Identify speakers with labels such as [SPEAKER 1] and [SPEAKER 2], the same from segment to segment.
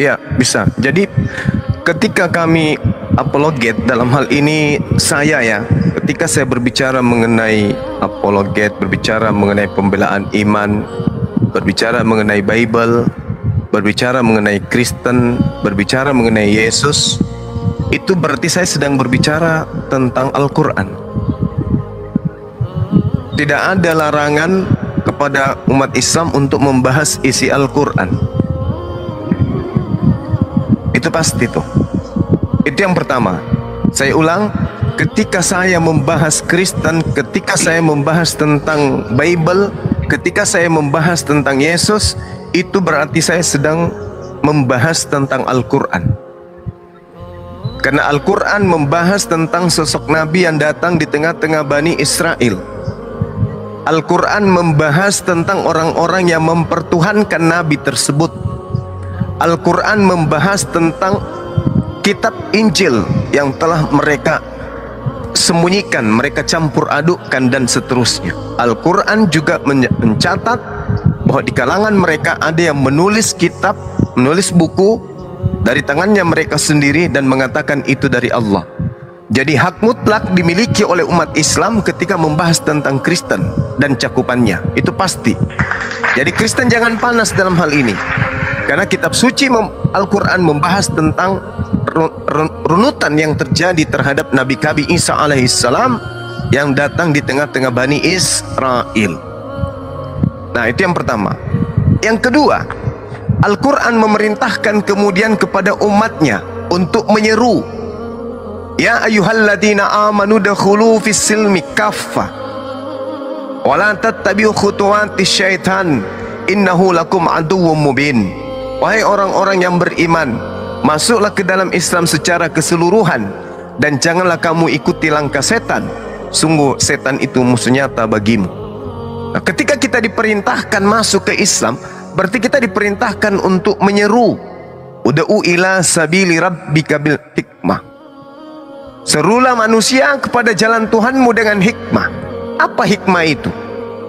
[SPEAKER 1] Ya, bisa. Jadi ketika kami apologet dalam hal ini saya ya, ketika saya berbicara mengenai apologet, berbicara mengenai pembelaan iman, berbicara mengenai Bible, berbicara mengenai Kristen, berbicara mengenai Yesus, itu berarti saya sedang berbicara tentang Al-Quran. Tidak ada larangan kepada umat Islam untuk membahas isi Al-Quran. Itu pasti tuh. Itu yang pertama. Saya ulang, ketika saya membahas Kristen, ketika saya membahas tentang Bible, ketika saya membahas tentang Yesus, itu berarti saya sedang membahas tentang Al-Quran. Karena Al-Quran membahas tentang sosok Nabi yang datang di tengah-tengah Bani Israel. Al-Quran membahas tentang orang-orang yang mempertuhankan Nabi tersebut. Al-Quran membahas tentang kitab Injil yang telah mereka sembunyikan, mereka campur adukkan dan seterusnya. Al-Quran juga mencatat bahwa di kalangan mereka ada yang menulis kitab, menulis buku dari tangannya mereka sendiri dan mengatakan itu dari Allah. Jadi hak mutlak dimiliki oleh umat Islam ketika membahas tentang Kristen dan cakupannya, itu pasti. Jadi Kristen jangan panas dalam hal ini, karena kitab suci Al-Quran membahas tentang runutan yang terjadi terhadap Nabi kami Isa alaihissalam yang datang di tengah-tengah Bani Israel. Nah, itu yang pertama. Yang kedua, Al-Quran memerintahkan kemudian kepada umatnya untuk menyeru, ya ayyuhalladzina amanu dakhulu fis silmi kaffah wa la tattabi'u khutuwatis syaitan innahu lakum aduwwum mubin. Wahai orang-orang yang beriman, masuklah ke dalam Islam secara keseluruhan dan janganlah kamu ikuti langkah setan. Sungguh setan itu musuh nyata bagimu. Nah, ketika kita diperintahkan masuk ke Islam, berarti kita diperintahkan untuk menyeru, ud'u ila sabili rabbika bil hikmah. Serulah manusia kepada jalan Tuhanmu dengan hikmah. Apa hikmah itu?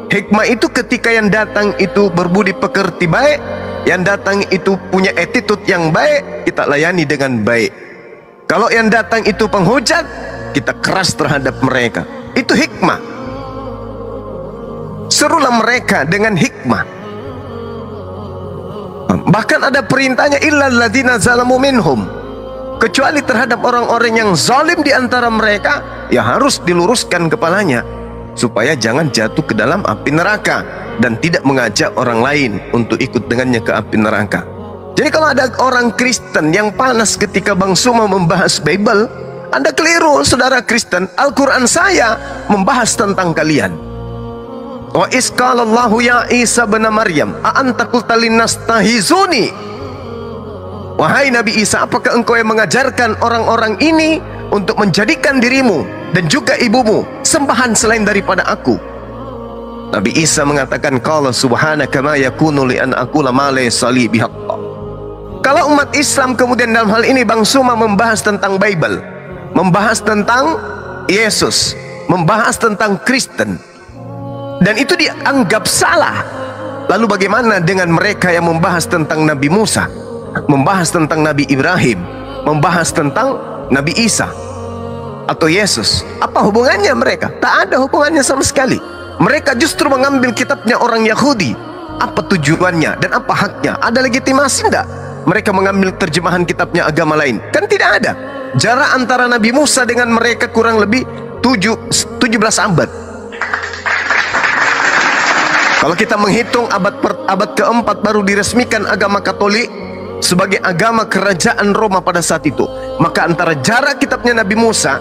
[SPEAKER 1] Hikmah itu ketika yang datang itu berbudi pekerti baik, yang datang itu punya attitude yang baik, kita layani dengan baik. Kalau yang datang itu penghujat, kita keras terhadap mereka. Itu hikmah. Serulah mereka dengan hikmah. Bahkan ada perintahnya, illal ladzina zalamu minhum, kecuali terhadap orang-orang yang zalim di antara mereka, ya harus diluruskan kepalanya supaya jangan jatuh ke dalam api neraka dan tidak mengajak orang lain untuk ikut dengannya ke api neraka. Jadi kalau ada orang Kristen yang panas ketika Bang Suma membahas Bible, Anda keliru, saudara Kristen. Al-Quran saya membahas tentang kalian. Wa isqalallahu ya Isa bin Maryam a anta qulta linnas tahizuni. Wahai Nabi Isa, apakah engkau yang mengajarkan orang-orang ini untuk menjadikan dirimu dan juga ibumu sembahan selain daripada aku? Nabi Isa mengatakan, qala subhanaka ma yakunu li an aqula ma laysa li bihaqq. Kalau umat Islam kemudian dalam hal ini Bang Suma membahas tentang Bible, membahas tentang Yesus, membahas tentang Kristen, dan itu dianggap salah, lalu bagaimana dengan mereka yang membahas tentang Nabi Musa, membahas tentang Nabi Ibrahim, membahas tentang Nabi Isa atau Yesus? Apa hubungannya mereka? Tak ada hubungannya sama sekali. Mereka justru mengambil kitabnya orang Yahudi. Apa tujuannya dan apa haknya? Ada legitimasi enggak mereka mengambil terjemahan kitabnya agama lain? Kan tidak ada. Jarak antara Nabi Musa dengan mereka kurang lebih 17 abad. Kalau kita menghitung abad keempat baru diresmikan agama Katolik sebagai agama kerajaan Roma pada saat itu, maka antara jarak kitabnya Nabi Musa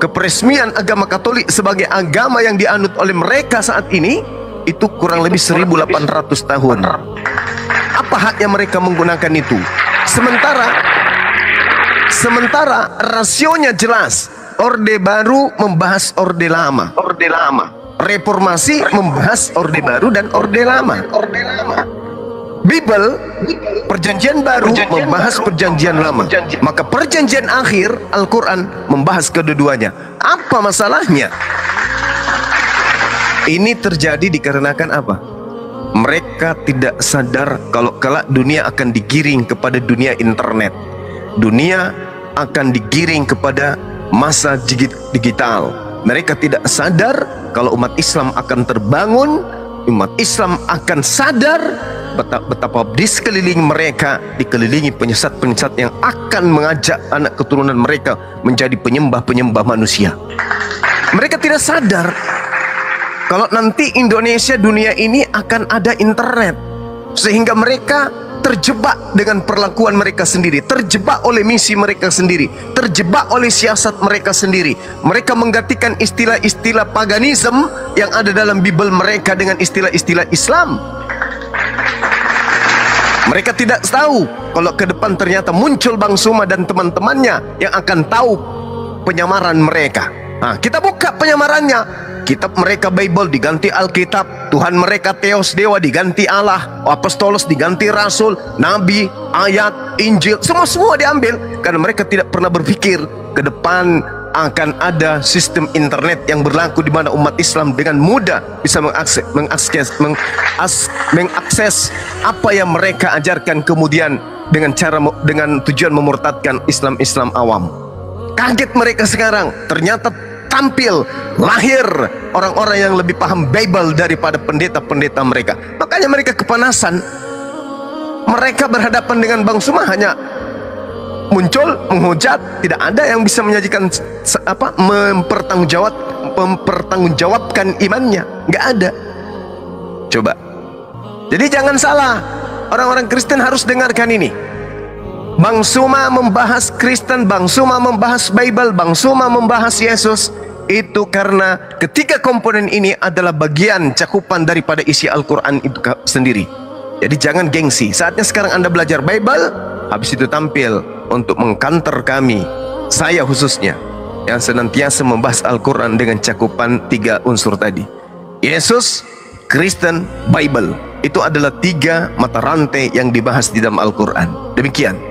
[SPEAKER 1] ke peresmian agama Katolik sebagai agama yang dianut oleh mereka saat ini, itu kurang lebih 1800 tahun. Apa haknya mereka menggunakan itu? Sementara rasionya jelas. Orde Baru membahas Orde Lama. Reformasi membahas Orde Baru dan Orde Lama. Bible, perjanjian baru membahas perjanjian lama. Maka perjanjian akhir Al-Quran membahas kedua-duanya. Apa masalahnya? Ini terjadi dikarenakan apa? mereka tidak sadar kalau kelak dunia akan digiring kepada dunia internet. Dunia akan digiring kepada masa digital. Mereka tidak sadar kalau umat Islam akan terbangun. Umat Islam akan sadar betapa di sekeliling mereka dikelilingi penyesat-penyesat yang akan mengajak anak keturunan mereka menjadi penyembah-penyembah manusia. Mereka tidak sadar kalau nanti Indonesia, dunia ini akan ada internet, sehingga mereka terjebak dengan perlakuan mereka sendiri, terjebak oleh misi mereka sendiri, terjebak oleh siasat mereka sendiri. Mereka menggantikan istilah-istilah paganisme yang ada dalam Bible mereka dengan istilah-istilah Islam. Mereka tidak tahu kalau ke depan ternyata muncul Bang Suma dan teman-temannya yang akan tahu penyamaran mereka. Nah, kita buka penyamarannya. Kitab mereka Bible diganti Alkitab, Tuhan mereka Theos Dewa diganti Allah, Apostolos diganti Rasul, Nabi, ayat, Injil, semua diambil karena mereka tidak pernah berpikir ke depan akan ada sistem internet yang berlaku di mana umat Islam dengan mudah bisa mengakses apa yang mereka ajarkan kemudian dengan tujuan memurtadkan Islam awam. Kaget mereka sekarang, ternyata tampil lahir orang-orang yang lebih paham Bible daripada pendeta-pendeta mereka. Makanya mereka kepanasan. Mereka berhadapan dengan Bang Suma hanya muncul menghujat, tidak ada yang bisa menyajikan mempertanggungjawabkan imannya, nggak ada. Coba. Jadi jangan salah, orang-orang Kristen harus dengarkan ini. Bang Suma membahas Kristen, Bang Suma membahas Bible, Bang Suma membahas Yesus, itu karena ketiga komponen ini adalah bagian cakupan daripada isi Al-Quran itu sendiri. Jadi jangan gengsi. Saatnya sekarang Anda belajar Bible, habis itu tampil untuk mengkanter kami, saya khususnya, yang senantiasa membahas Al-Quran dengan cakupan tiga unsur tadi: Yesus, Kristen, Bible. Itu adalah tiga mata rantai yang dibahas di dalam Al-Quran. Demikian.